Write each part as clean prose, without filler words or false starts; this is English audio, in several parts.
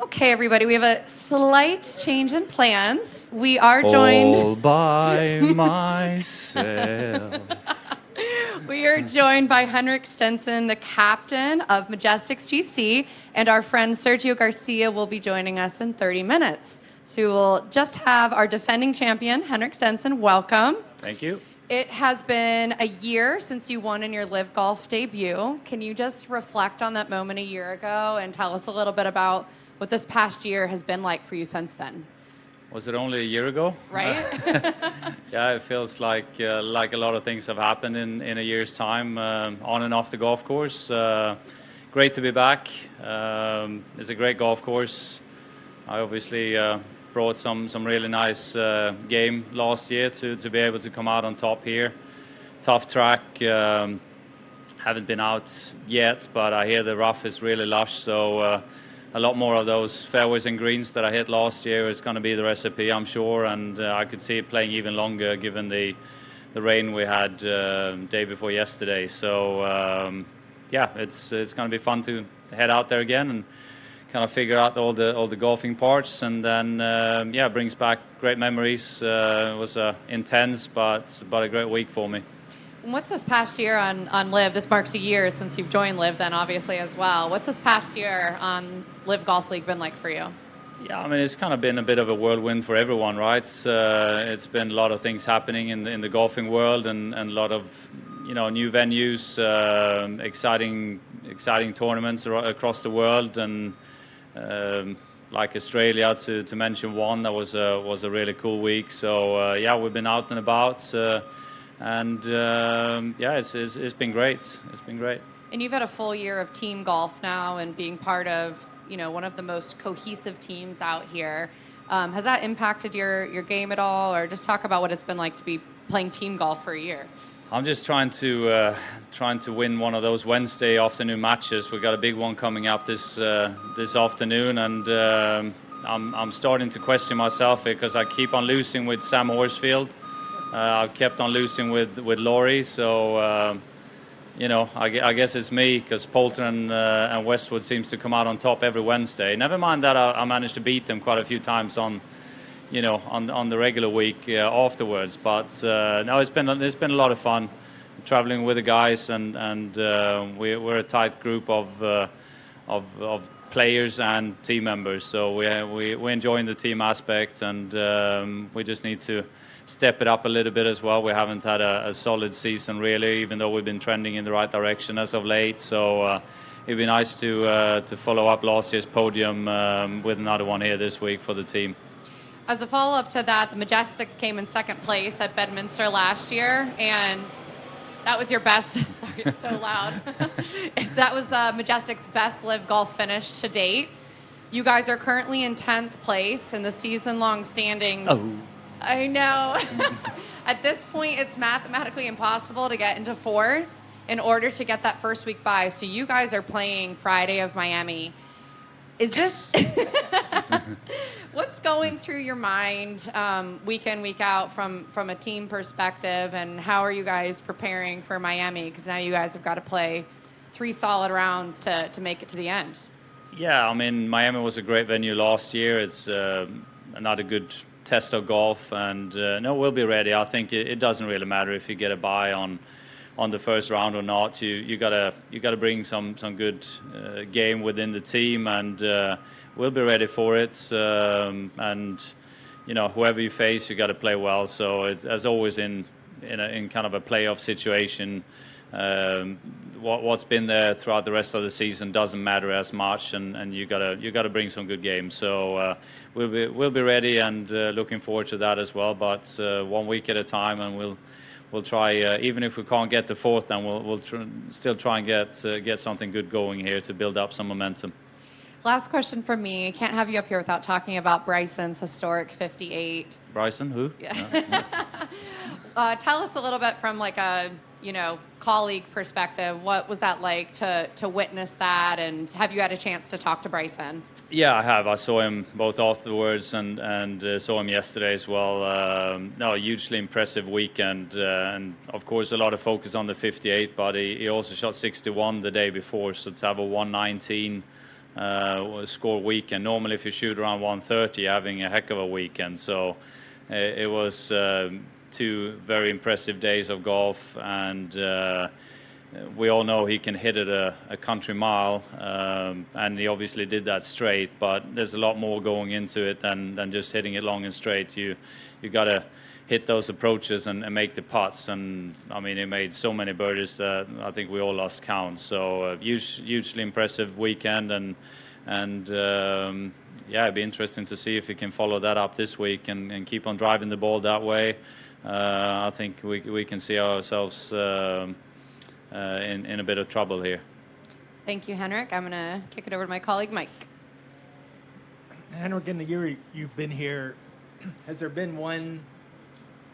Okay, everybody, we have a slight change in plans. We are joined... All by myself. We are joined by Henrik Stenson, the captain of Majestics GC, and our friend Sergio Garcia will be joining us in 30 minutes. So we will just have our defending champion, Henrik Stenson. Welcome. Thank you. It has been a year since you won in your LIV Golf debut. Can you just reflect on that moment a year ago and tell us a little bit about what this past year has been like for you since then? Was it only a year ago? Right? Yeah, it feels like a lot of things have happened in a year's time, on and off the golf course. Great to be back. It's a great golf course. I obviously brought some really nice game last year to be able to come out on top here. Tough track. Haven't been out yet, but I hear the rough is really lush, so a lot more of those fairways and greens that I hit last year is going to be the recipe, I'm sure, and I could see it playing even longer given the rain we had day before yesterday. So yeah, it's going to be fun to head out there again and kind of figure out all the golfing parts, and then yeah, brings back great memories. It was intense, but a great week for me. And what's this past year on LIV? This marks a year since you've joined LIV then, obviously, as well. What's this past year on LIV Golf League been like for you? Yeah, I mean, it's kind of been a bit of a whirlwind for everyone, right? It's been a lot of things happening in the golfing world, and a lot of, you know, new venues, exciting tournaments across the world, and like Australia, to mention one, that was a really cool week. So yeah, we've been out and about. And yeah, it's been great. It's been great. And you've had a full year of team golf now, and being part of, you know, one of the most cohesive teams out here. Has that impacted your game at all, or just talk about what it's been like to be playing team golf for a year? I'm just trying to win one of those Wednesday afternoon matches. We've got a big one coming up this afternoon, and I'm starting to question myself because I keep on losing with Sam Horsfield. I've kept on losing with Laurie, so you know, I guess it's me, because Poulter and Westwood seems to come out on top every Wednesday. Never mind that I managed to beat them quite a few times on, you know, on the regular week afterwards. But no, it's been a lot of fun traveling with the guys, and we're a tight group of players and team members. So we're enjoying the team aspect, and we just need to step it up a little bit as well. We haven't had a solid season really, even though we've been trending in the right direction as of late. So it'd be nice to follow up last year's podium with another one here this week for the team. As a follow-up to that, the Majestics came in second place at Bedminster last year, and that was your best. Sorry, it's so loud. That was Majestics' best LIV Golf finish to date. You guys are currently in 10th place in the season-long standings. Oh. I know. At this point, it's mathematically impossible to get into 4th in order to get that first week bye. So you guys are playing Friday of Miami. Is this... What's going through your mind week in, week out from a team perspective, and how are you guys preparing for Miami? Because now you guys have got to play 3 solid rounds to make it to the end. Yeah, I mean, Miami was a great venue last year. It's another good test of golf, and no, we'll be ready. I think it doesn't really matter if you get a bye on the first round or not. You gotta bring some good game within the team, and we'll be ready for it. And you know, whoever you face, you got to play well. So as always in kind of a playoff situation, what's been there throughout the rest of the season doesn't matter as much, and you gotta bring some good games. So we'll be ready, and looking forward to that as well. But 1 week at a time, and we'll try. Even if we can't get to 4th, then we'll still try and get something good going here to build up some momentum. Last question from me. I can't have you up here without talking about Bryson's historic 58. Bryson, who? Yeah. Tell us a little bit from like a, you know, colleague perspective. What was that like to witness that, and have you had a chance to talk to Bryson? Yeah, I have. I saw him both afterwards and saw him yesterday as well. No, hugely impressive weekend, and of course a lot of focus on the 58, but he also shot 61 the day before, so to have a 119 score weekend. Normally, if you shoot around 130, you're having a heck of a weekend. So it was 2 very impressive days of golf, and we all know he can hit it a country mile, and he obviously did that straight. But there's a lot more going into it than just hitting it long and straight. You got to hit those approaches and make the putts. And I mean, he made so many birdies that I think we all lost count. So hugely impressive weekend, and yeah, it'd be interesting to see if he can follow that up this week and keep on driving the ball that way. I think we can see ourselves in a bit of trouble here. Thank you, Henrik. I'm going to kick it over to my colleague, Mike. Henrik, in the year you've been here, has there been one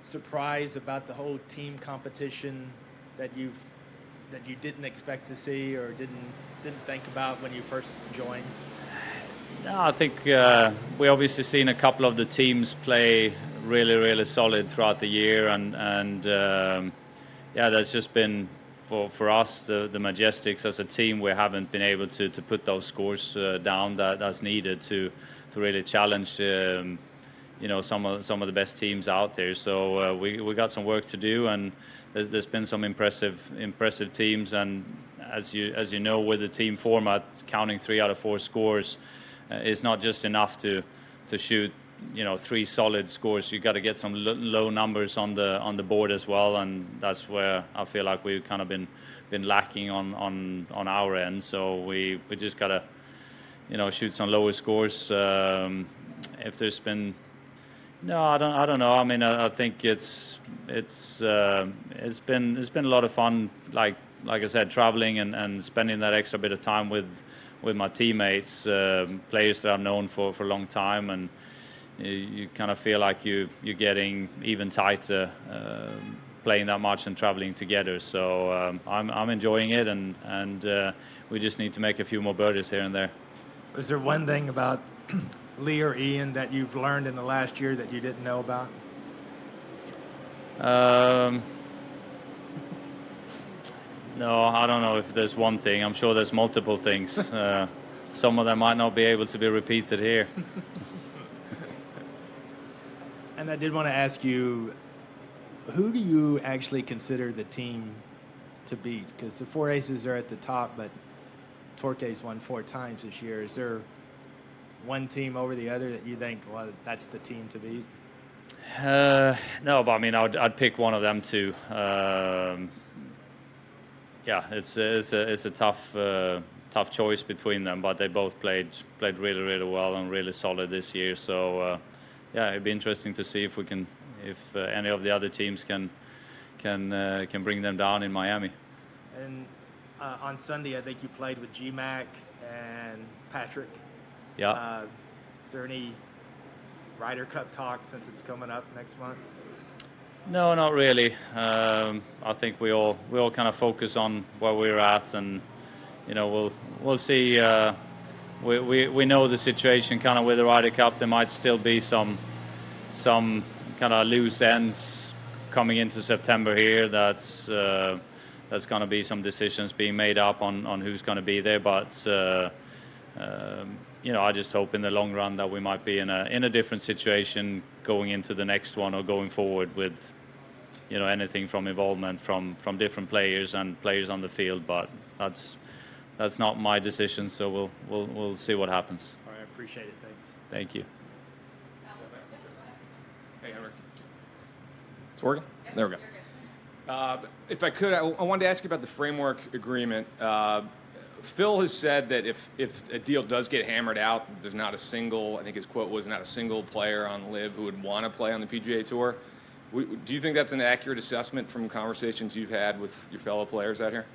surprise about the whole team competition that you didn't expect to see or didn't think about when you first joined? No, I think we obviously seen a couple of the teams play really solid throughout the year, and yeah, that's just been for us the Majestics as a team. We haven't been able to put those scores down that's needed to really challenge some of the best teams out there. So we got some work to do, and there's been some impressive teams. And as you know, with the team format, counting 3 out of 4 scores is not just enough to shoot 3 solid scores. You got to get some low numbers on the board as well, and that's where I feel like we've kind of been lacking on our end. So we just got to shoot some lower scores. If there's been I don't know. I mean, I think it's been a lot of fun. Like I said, traveling and spending that extra bit of time with my teammates, players that I've known for a long time, and you kind of feel like you're getting even tighter playing that much and traveling together. So I'm enjoying it, and we just need to make a few more birdies here and there. Was there one thing about Lee or Ian that you've learned in the last year that you didn't know about? No, I don't know if there's one thing. I'm sure there's multiple things. Some of them might not be able to be repeated here. And I did want to ask you, who do you actually consider the team to beat? Because the 4 aces are at the top, but Torque's won 4 times this year. Is there one team over the other that you think, well, that's the team to beat? No, but I mean, I'd pick one of them too. Yeah, it's a tough choice between them, but they both played really well and really solid this year. So yeah, it'd be interesting to see if any of the other teams can bring them down in Miami. And on Sunday, I think you played with G-Mac and Patrick. Yeah. Is there any Ryder Cup talk since it's coming up next month? No, not really. I think we all kind of focus on where we're at, and we'll see. We know the situation kind of with the Ryder Cup. There might still be some kind of loose ends coming into September here. That's going to be some decisions being made up on who's going to be there. But I just hope in the long run that we might be in a different situation going into the next one or going forward with anything from involvement from different players and players on the field. But that's not my decision, so we'll see what happens. All right, I appreciate it. Thanks. Thank you. Hey, Henrik. It's working? There we go. If I could, I wanted to ask you about the framework agreement. Phil has said that if a deal does get hammered out, there's not a single, I think his quote was, not a single player on LIV who would want to play on the PGA Tour. Do you think that's an accurate assessment from conversations you've had with your fellow players out here?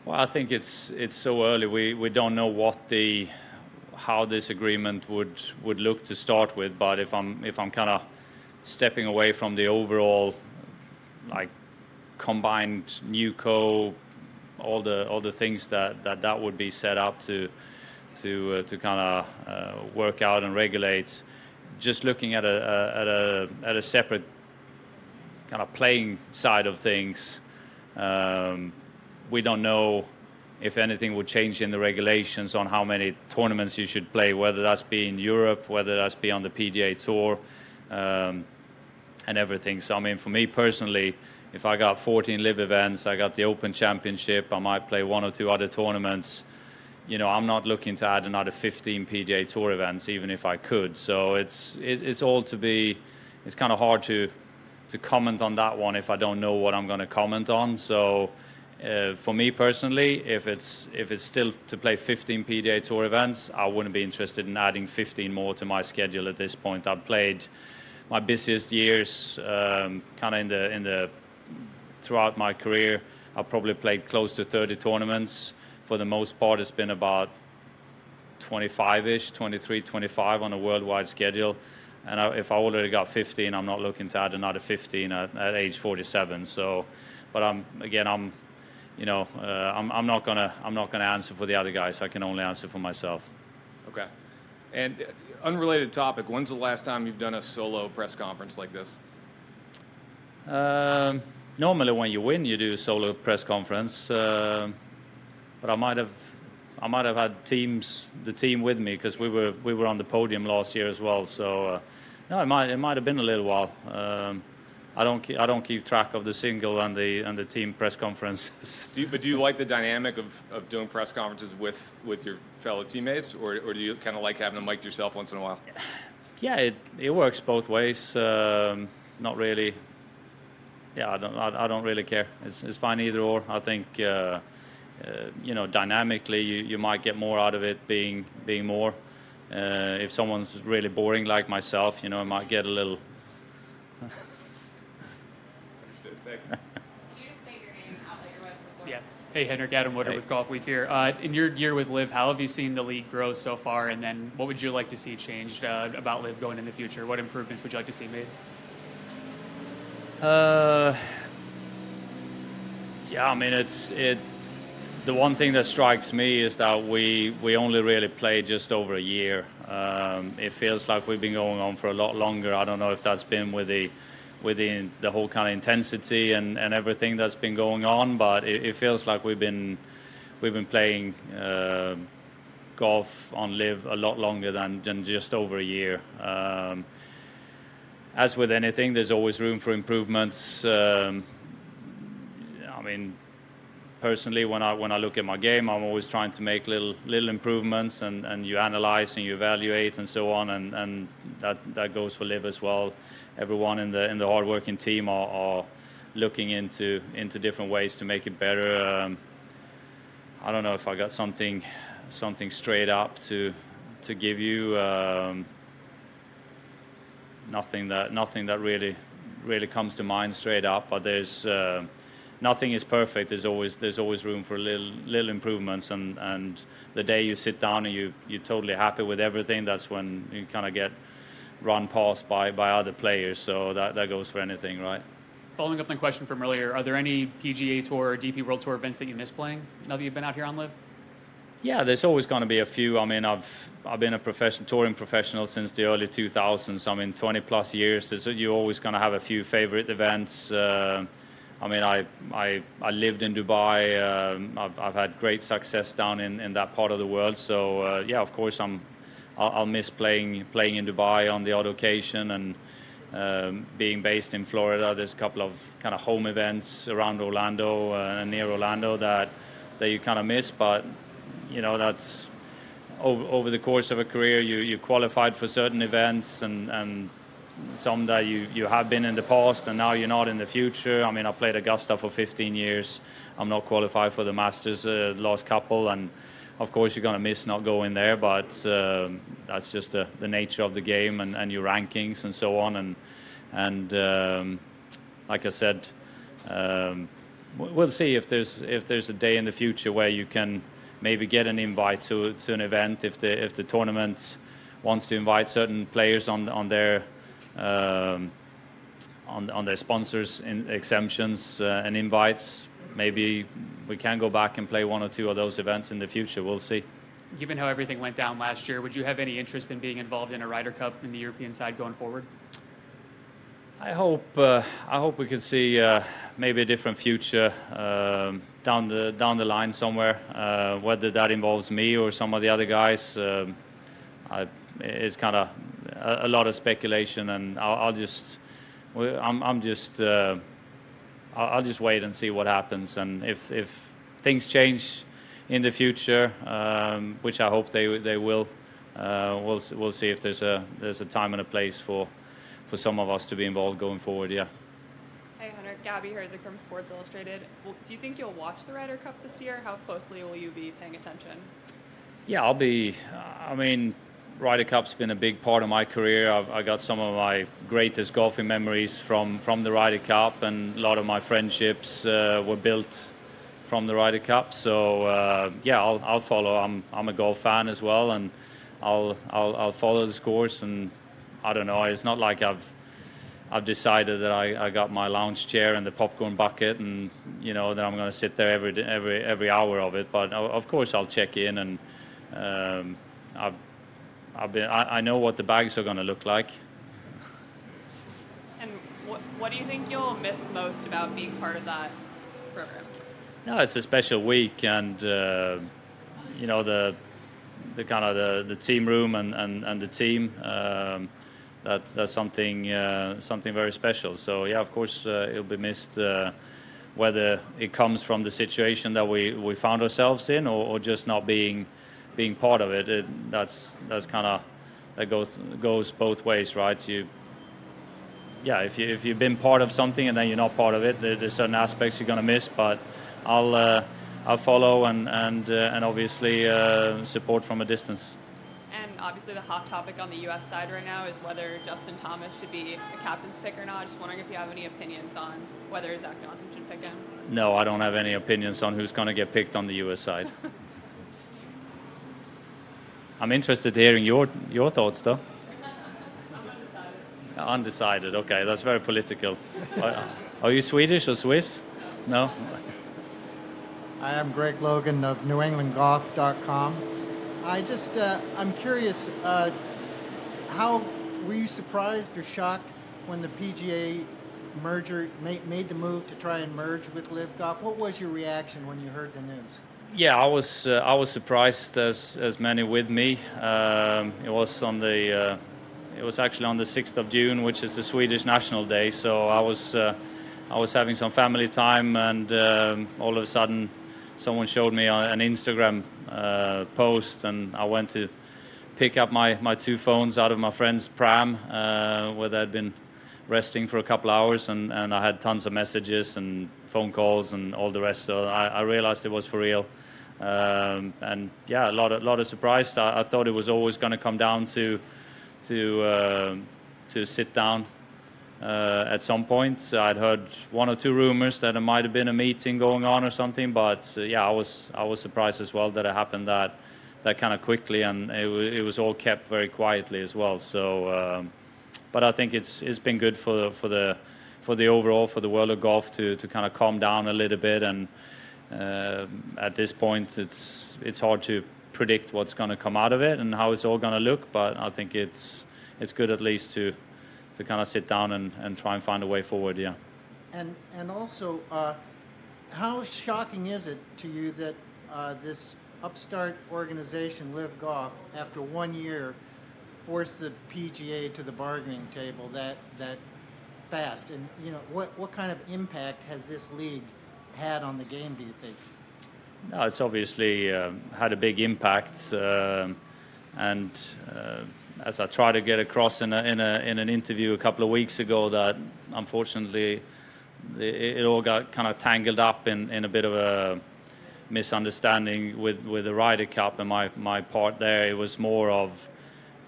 Well, I think it's so early. We don't know how this agreement would look to start with. But if I'm kind of stepping away from the overall like combined new all the things that would be set up to kind of work out and regulate. Just looking at a separate kind of playing side of things, we don't know if anything would change in the regulations on how many tournaments you should play, whether that's be in Europe, whether that's be on the PGA Tour, and everything. So I mean, for me personally, if I got 14 LIV events, I got the Open Championship, I might play 1 or 2 other tournaments. You know, I'm not looking to add another 15 PGA Tour events, even if I could. So it's kind of hard to comment on that one if I don't know what I'm going to comment on. So for me personally, if it's still to play 15 PGA Tour events, I wouldn't be interested in adding 15 more to my schedule at this point. I've played my busiest years kind of in the throughout my career. I've probably played close to 30 tournaments. For the most part, it's been about 25-ish, 23, 25 on a worldwide schedule. And if I already got 15, I'm not looking to add another 15 at age 47. So, but I'm not gonna answer for the other guys. I can only answer for myself. Okay. And unrelated topic, when's the last time you've done a solo press conference like this? Normally when you win, you do a solo press conference. But I might have had the team with me, because we were on the podium last year as well. So no, it might have been a little while. I don't keep track of the single and the team press conferences. Do you like the dynamic of doing press conferences with your fellow teammates, or do you kind of like having the mic to yourself once in a while? Yeah, it works both ways. Not really. Yeah, I don't really care. It's fine either or. I think dynamically you might get more out of it being more. If someone's really boring like myself, it might get a little. Can you just state your name and outlet you're with before? Yeah. Hey, Henrik, Adam Woodard with Golf Week here. In your year with LIV, how have you seen the league grow so far? And then what would you like to see changed about LIV going in the future? What improvements would you like to see made? Yeah, I mean, it's the one thing that strikes me is that we only really played just over a year. It feels like we've been going on for a lot longer. I don't know if that's been within the whole kind of intensity and everything that's been going on, but it feels like we've been playing golf on LIV a lot longer than just over a year. As with anything, there's always room for improvements. I mean, personally, when I look at my game, I'm always trying to make little improvements, and you analyze and you evaluate and so on, and that goes for LIV as well. Everyone in the hardworking team are looking into different ways to make it better. I don't know if I got something straight up to give you. Nothing that really comes to mind straight up, but there's nothing is perfect. There's always room for little improvements, and the day you sit down and you're totally happy with everything, that's when you kind of get run past by other players. So that goes for anything, right? Following up on the question from earlier, are there any PGA Tour or DP World Tour events that you miss playing now that you've been out here on LIV? Yeah, there's always going to be a few. I mean, I've been a touring professional since the early 2000s. I mean, 20 plus years. So you're always going to have a few favorite events. I mean, I lived in Dubai. I've had great success down in that part of the world. So yeah, of course, I'll miss playing in Dubai on the odd occasion, and being based in Florida. There's a couple of kind of home events around Orlando and near Orlando that you kind of miss, but. That's over the course of a career, you qualified for certain events and some that you have been in the past and now you're not in the future. I mean, I played Augusta for 15 years. I'm not qualified for the Masters the last couple, and of course you're going to miss not going there, but that's just the nature of the game and your rankings and so on. And like I said, we'll see if there's a day in the future where you can maybe get an invite to an event if the tournament wants to invite certain players on their sponsors in exemptions and invites. Maybe we can go back and play 1 or 2 of those events in the future. We'll see. Given how everything went down last year, would you have any interest in being involved in a Ryder Cup in the European side going forward? I hope we can see maybe a different future down the line somewhere. Whether that involves me or some of the other guys, it's kind of a lot of speculation, and I'll just wait and see what happens. And if things change in the future, which I hope they will, we'll see if there's a time and a place for some of us to be involved going forward. Yeah. Hey Henrik, Gabby Herzig from Sports Illustrated. Well, do you think you'll watch the Ryder Cup this year? How closely will you be paying attention? Yeah, I'll be. I mean, Ryder Cup's been a big part of my career. I got some of my greatest golfing memories from the Ryder Cup, and a lot of my friendships were built from the Ryder Cup. So yeah, I'll follow. I'm a golf fan as well, and I'll follow the scores. And I don't know. It's not like I've decided that I got my lounge chair and the popcorn bucket, and that I'm going to sit there every hour of it. But of course I'll check in, and I know what the bags are going to look like. And what do you think you'll miss most about being part of that program? No, it's a special week, and the kind of the team room and the team. That's something very special. So yeah, of course it'll be missed. Whether it comes from the situation that we found ourselves in, or just not being part of it. That's kind of, that goes both ways, right? If you've been part of something and then you're not part of it, there's certain aspects you're going to miss. But I'll follow and obviously support from a distance. And obviously the hot topic on the U.S. side right now is whether Justin Thomas should be a captain's pick or not. Just wondering if you have any opinions on whether Zach Johnson should pick him. No, I don't have any opinions on who's going to get picked on the U.S. side. I'm interested in hearing your thoughts, though. Undecided. Okay, that's very political. Are you Swedish or Swiss? No? Hi, I'm Greg Logan of NewEnglandGolf.com. I'm curious, how were you surprised or shocked when the PGA merger made the move to try and merge with LIV Golf? What was your reaction when you heard the news? Yeah, I was surprised as many with me. It was actually on the 6th of June, which is the Swedish National Day. So I was having some family time, and all of a sudden, someone showed me an Instagram post, and I went to pick up my two phones out of my friend's pram, where they'd been resting for a couple hours, and I had tons of messages and phone calls and all the rest. So I realized it was for real, and yeah, a lot of surprise. I thought it was always going to come down to sit down at some point. So I'd heard one or two rumors that there might have been a meeting going on or something, but yeah, I was surprised as well that it happened that kind of quickly, and it was all kept very quietly as well. So, but I think it's been good for the overall, for the world of golf to kind of calm down a little bit, and at this point it's hard to predict what's going to come out of it and how it's all going to look, but I think it's good at least to kind of sit down and try and find a way forward, yeah. And also, how shocking is it to you that this upstart organization, LIV Golf, after 1 year, forced the PGA to the bargaining table that fast? And what kind of impact has this league had on the game, do you think? No, it's obviously had a big impact, and as I tried to get across in an interview a couple of weeks ago, that unfortunately it all got kind of tangled up in a bit of a misunderstanding with the Ryder Cup and my part there. It was more of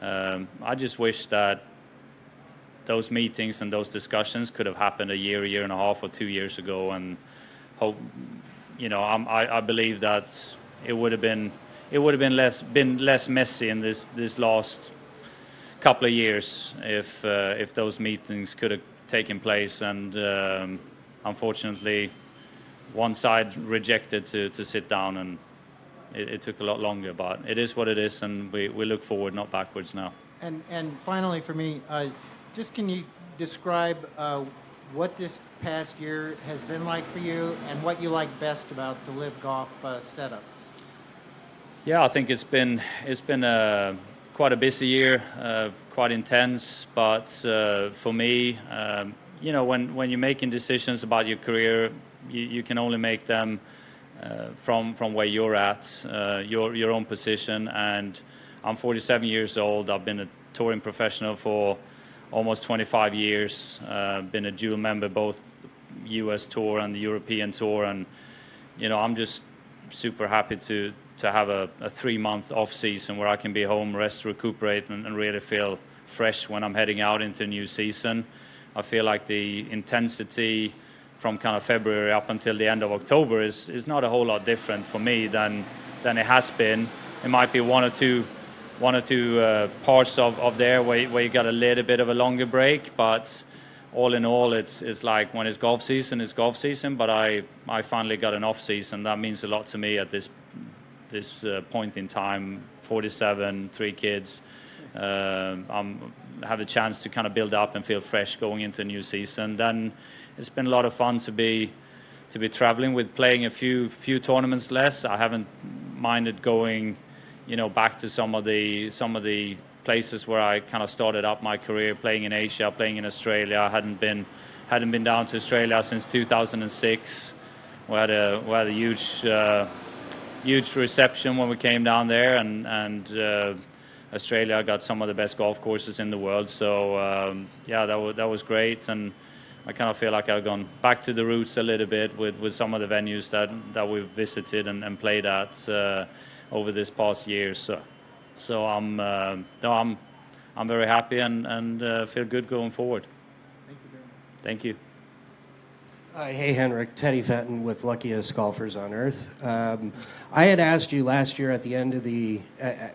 I just wish that those meetings and those discussions could have happened a year and a half, or 2 years ago, and hope. I believe that it would have been less messy in this last couple of years if those meetings could have taken place, and unfortunately one side rejected to sit down, and it took a lot longer, but it is what it is, and we look forward, not backwards now. And finally for me, just can you describe what this past year has been like for you and what you like best about the LIV Golf setup? Yeah, I think it's been quite a busy year, quite intense. But for me, when you're making decisions about your career, you can only make them from where you're at, your own position. And I'm 47 years old. I've been a touring professional for almost 25 years. Been a dual member both U.S. Tour and the European Tour, and I'm just super happy to have a 3-month off season where I can be home, rest, recuperate, and really feel fresh when I'm heading out into a new season. I feel like the intensity from kind of February up until the end of October is not a whole lot different for me than it has been. It might be one or two parts of there where you got a little bit of a longer break, but all in all, it's like when it's golf season, it's golf season. But I finally got an off season. That means a lot to me at this point in time. 47, 3 kids. Have a chance to kind of build up and feel fresh going into a new season. Then it's been a lot of fun to be traveling with playing a few tournaments less. I haven't minded going, back to some of the places where I kind of started up my career, playing in Asia, playing in Australia. I hadn't been down to Australia since 2006. We had a huge reception when we came down there, and Australia got some of the best golf courses in the world. So that was great, and I kind of feel like I've gone back to the roots a little bit with some of the venues that we've visited and played at over this past year. So I'm very happy and feel good going forward. Thank you very much. Thank you. Hey, Henrik. Teddy Fenton with Luckiest Golfers on Earth. I had asked you last year at the end of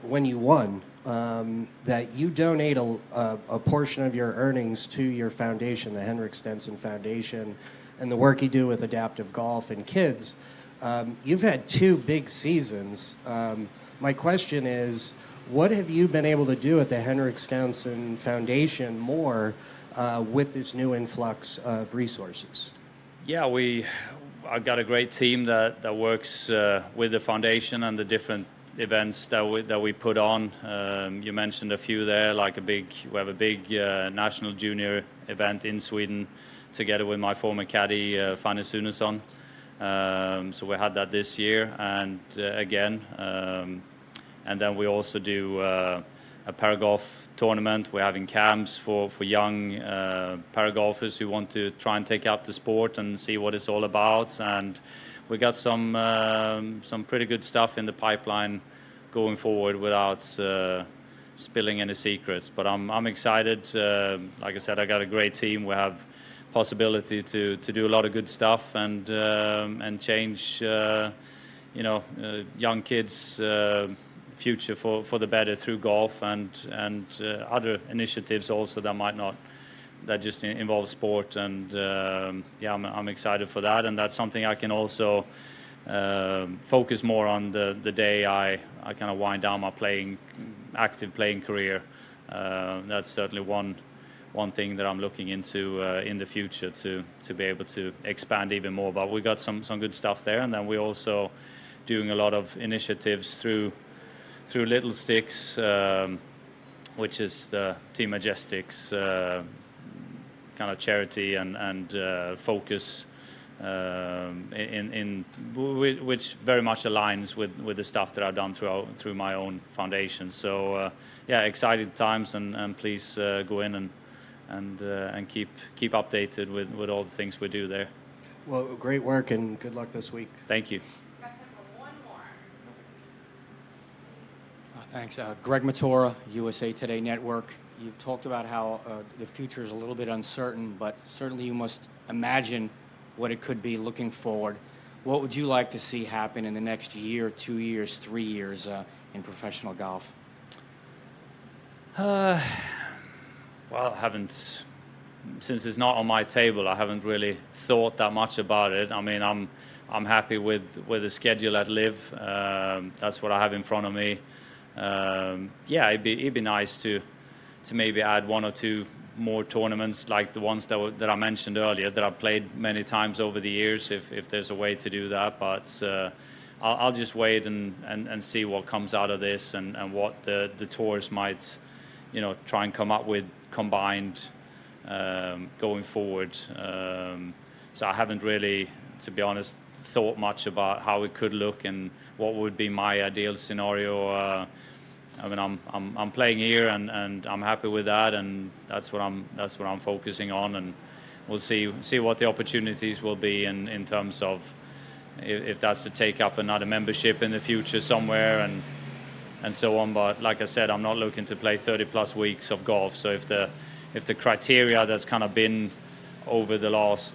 when you won, that you donate a portion of your earnings to your foundation, the Henrik Stenson Foundation, and the work you do with adaptive golf and kids. You've had 2 big seasons. My question is, what have you been able to do at the Henrik Stenson Foundation more with this new influx of resources? Yeah, I've got a great team that works with the foundation and the different events that we put on. You mentioned a few there, like we have a big national junior event in Sweden together with my former caddy, Fanny Sunesson. So we had that this year, and again, and then we also do a paragolf tournament. We're having camps for young paragolfers who want to try and take up the sport and see what it's all about. And we got some pretty good stuff in the pipeline going forward without spilling any secrets. But I'm excited. Like I said, I got a great team. We have possibility to do a lot of good stuff and change young kids' future for the better through golf and other initiatives also that just involve sport. And I'm excited for that, and that's something I can also focus more on the day I kind of wind down my active playing career. That's certainly one thing that I'm looking into in the future to be able to expand even more. But we got some good stuff there, and then we're also doing a lot of initiatives through Little Sticks, which is the Team Majestics kind of charity and focus, which very much aligns with the stuff that I've done through my own foundation. So exciting times, and please go in and keep updated with all the things we do there. Well, great work and good luck this week. Thank you. Thanks. Greg Matora, USA Today Network. You've talked about how the future is a little bit uncertain, but certainly you must imagine what it could be looking forward. What would you like to see happen in the next year, 2 years, 3 years in professional golf? Well, I haven't, since it's not on my table, I haven't really thought that much about it. I mean, I'm happy with the schedule at LIV. That's what I have in front of me. It'd be nice to maybe add 1 or 2 more tournaments like the ones that I mentioned earlier that I've played many times over the years if there's a way to do that. But I'll just wait and see what comes out of this and what the tours might, try and come up with combined going forward. So I haven't really, to be honest, thought much about how it could look and what would be my ideal scenario. I mean, I'm playing here and I'm happy with that, and that's what I'm focusing on, and we'll see what the opportunities will be in terms of if that's to take up another membership in the future somewhere and so on. But like I said, I'm not looking to play 30+ weeks of golf. So if the criteria that's kind of been over the last,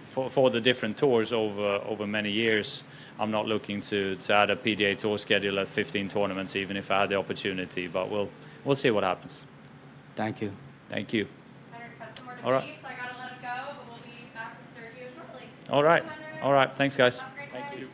for the different tours over many years, I'm not looking to add a PGA Tour schedule at 15 tournaments, even if I had the opportunity. But we'll see what happens. Thank you. Thank you. Henrik has some more to All right. so I gotta let it go, but we'll be back with Sergio shortly. All right. Thank you, Henrik. All right. Thanks, guys. Have a great Thank day. you.